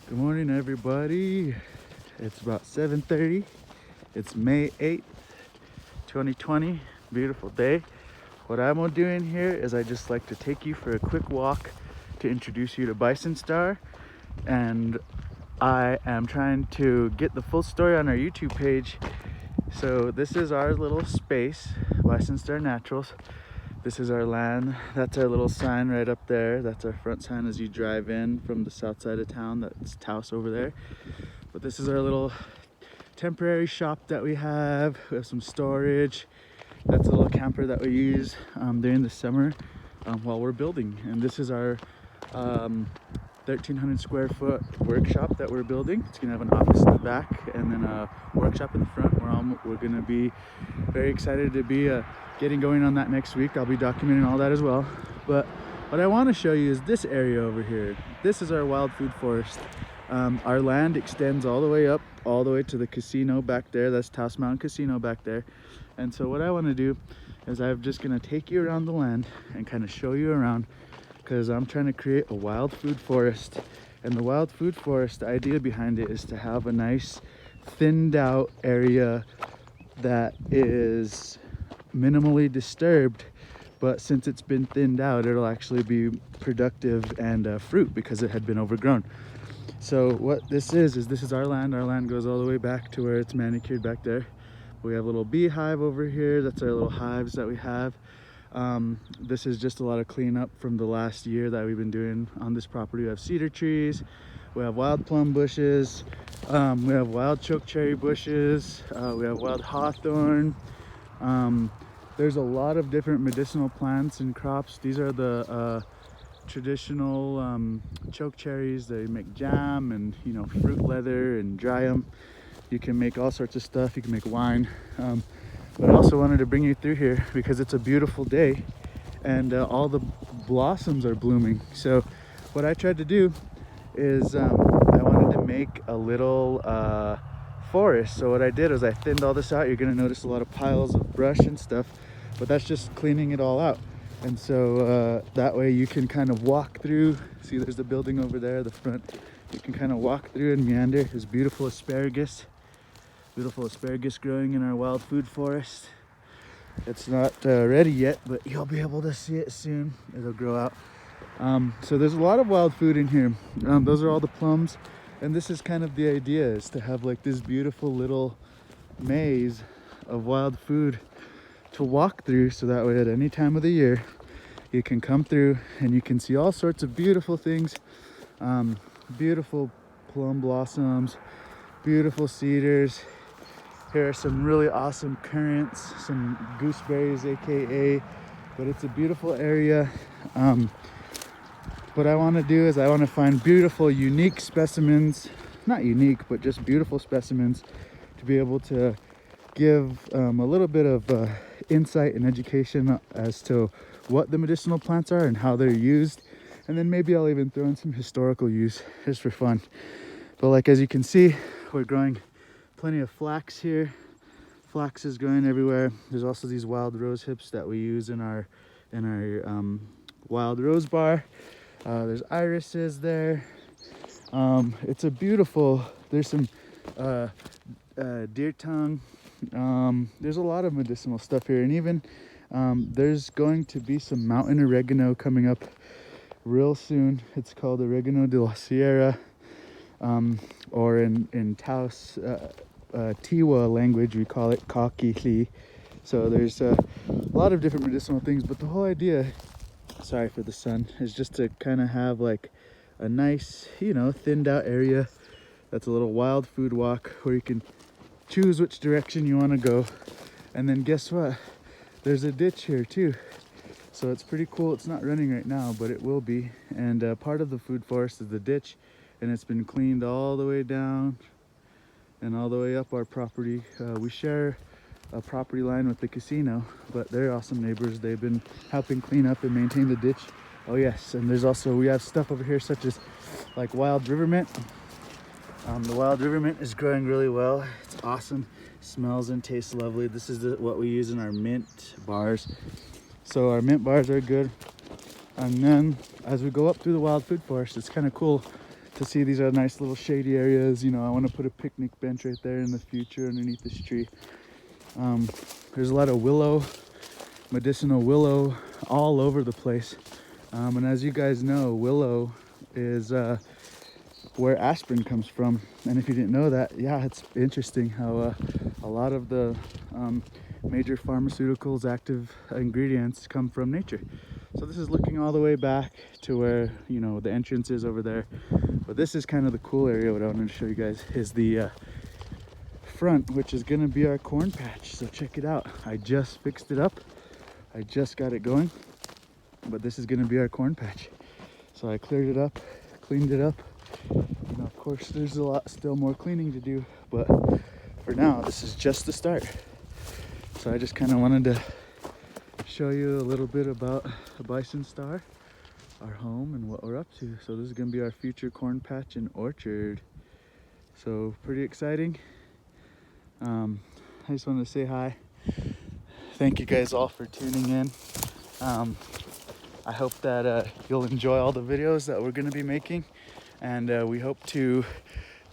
Good morning, everybody. It's about 7:30. It's May 8th, 2020. Beautiful day. What I'm doing here is I just like to take you for a quick walk to introduce you to Bison Star, and I am trying to get the full story on our YouTube page. So this is our little space, Bison Star Naturals. This is our land. That's our little sign right up there. That's our front sign as you drive in from the south side of town. That's Taos over there. But this is our little temporary shop that we have. We have some storage. That's a little camper that we use during the summer while we're building. And this is our 1,300 square foot workshop that we're building. It's gonna have an office in the back and then a workshop in the front. We're gonna be very excited to be getting going on that next week. I'll be documenting all that as well. But what I want to show you is this area over here. This is our wild food forest. Our land extends all the way up, all the way to the casino back there. That's Taos Mountain Casino back there. And so what I want to do is I'm just gonna take you around the land and kind of show you around, because I'm trying to create a wild food forest. And the wild food forest, the idea behind it is to have a nice thinned out area that is minimally disturbed, but since it's been thinned out, it'll actually be productive and fruit because it had been overgrown. So what this is this is our land. Our land goes all the way back to where it's manicured back there. We have a little beehive over here. That's our little hives that we have. This is just a lot of cleanup from the last year that we've been doing on this property. We have cedar trees, we have wild plum bushes, we have wild chokecherry bushes, we have wild hawthorn. There's a lot of different medicinal plants and crops. These are the traditional chokecherries. They make jam and fruit leather and dry them. You can make all sorts of stuff. You can make wine. But I also wanted to bring you through here because it's a beautiful day and all the blossoms are blooming. So what I tried to do is I wanted to make a little forest. So what I did was I thinned all this out. You're going to notice a lot of piles of brush and stuff, but that's just cleaning it all out. And so that way you can kind of walk through. See, there's the building over there, the front. You can kind of walk through and meander. There's beautiful asparagus growing in our wild food forest. It's not ready yet, but you'll be able to see it soon. It'll grow out. So there's a lot of wild food in here. Those are all the plums. And this is kind of the idea, is to have like this beautiful little maze of wild food to walk through, so that way at any time of the year you can come through and you can see all sorts of beautiful things. Beautiful plum blossoms, beautiful cedars. Here are some really awesome currants, some gooseberries aka, but it's a beautiful area. What I want to do is I want to find beautiful, unique specimens, not unique, but just beautiful specimens to be able to give a little bit of insight and education as to what the medicinal plants are and how they're used. And then maybe I'll even throw in some historical use just for fun. But like, as you can see, we're growing plenty of flax here. Flax is growing everywhere. There's also these wild rose hips that we use in our wild rose bar. There's irises there. It's a beautiful, there's some deer tongue. There's a lot of medicinal stuff here, and even there's going to be some mountain oregano coming up real soon. It's called oregano de la sierra, or in Taos Tiwa language we call it kakili. So there's a lot of different medicinal things, but the whole idea, sorry for the sun, is just to kind of have like a nice, thinned out area that's a little wild food walk where you can choose which direction you want to go. And then guess what, there's a ditch here too, so it's pretty cool. It's not running right now, but it will be. And part of the food forest is the ditch, and it's been cleaned all the way down and all the way up our property. We share a property line with the casino, but they're awesome neighbors. They've been helping clean up and maintain the ditch. Oh yes, and there's also, we have stuff over here such as like wild river mint. The wild river mint is growing really well. It's awesome, smells and tastes lovely. This is what we use in our mint bars. So our mint bars are good. And then as we go up through the wild food forest, it's kind of cool to see these are nice little shady areas. You know, I want to put a picnic bench right there in the future underneath this tree. There's a lot of willow, medicinal willow all over the place. And as you guys know, willow is where aspirin comes from. And if you didn't know that, yeah, it's interesting how a lot of the major pharmaceuticals, active ingredients come from nature. So this is looking all the way back to where, you know, the entrance is over there. But this is kind of the cool area. What I wanted to show you guys is the front, which is gonna be our corn patch. So check it out. I just fixed it up. I just got it going, but this is gonna be our corn patch. So I cleared it up, cleaned it up. You know, of course, there's a lot still more cleaning to do, but for now, this is just the start. So I just kind of wanted to show you a little bit about the Bison Star, our home, and what we're up to. So this is gonna be our future corn patch and orchard. So pretty exciting. I just wanted to say hi. Thank you guys all for tuning in. I hope that you'll enjoy all the videos that we're going to be making, and we hope to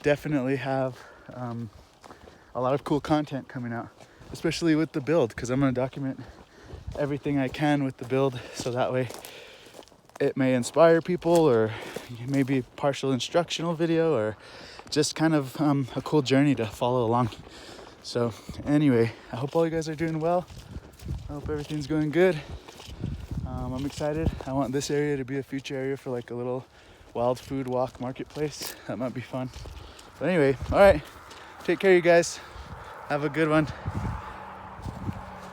definitely have a lot of cool content coming out, especially with the build, because I'm going to document everything I can with the build, so that way it may inspire people, or maybe partial instructional video, or just kind of a cool journey to follow along. So anyway, I hope all you guys are doing well. I hope everything's going good. I'm excited. I want this area to be a future area for like a little wild food walk marketplace. That might be fun. But anyway, all right. Take care, you guys. Have a good one.